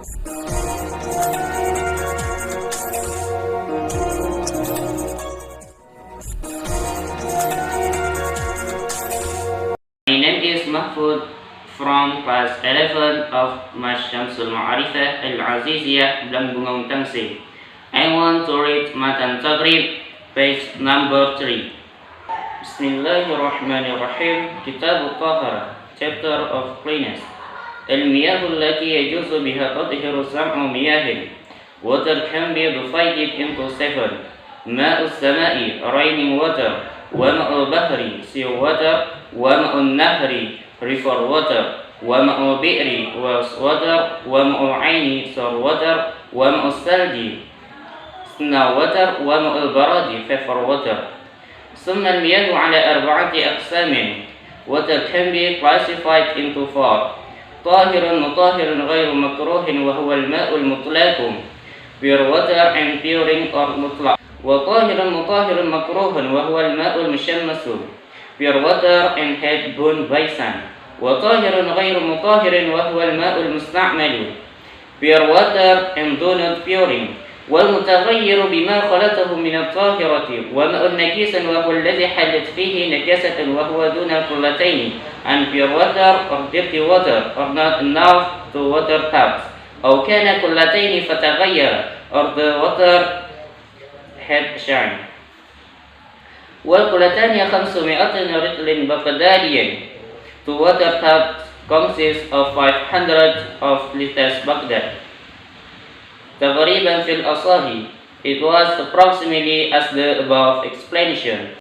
My name is Mahfoud from class 11 of Masyamsul Ma'arifah Al-Aziziyah Blambungaung Tangsi. I want to read Matan Taghrib, page number 3. Bismillahirrahmanirrahim. Kitab Tahara, chapter of cleanness. Al-miyahu allati yajuzu biha tadhiru sam'u miyahin. Water can be divided into 7. Ma'u samai, raining water. Wa ma'u bahri, sea water. Wa ma'u nahri, river water. Wa ma'u bi'ri, wells water. Wa ma'u aini, sour water. Wa ma'u salji, snow water. Wa ma'u baradi, vapor water. ثم المياه على 4 أقسام. Water can be classified into 4. طاهر مطهر غير مكروه وهو الماء المطلق. Pure water and puring or mutlaq. وطاهر مطهر مكروه وهو الماء المشمس. Pure water and head burned by sun. وطاهر غير مطهر وهو الماء المستعمل. Pure water and do not puring. والمتغير بما خلطه من الطاهرة. وماء نجيس وهو الذي حلت فيه نجاسة وهو دون القلتين. And pure water or dirty water or not enough to water taps. أو كان قلتين فتغير or the water had shine. والقلتان 500 رطل بغداديا. Two water taps consist of 500 of liters Baghdad. تقريبا في الأصاهي. It was approximately as the above explanation.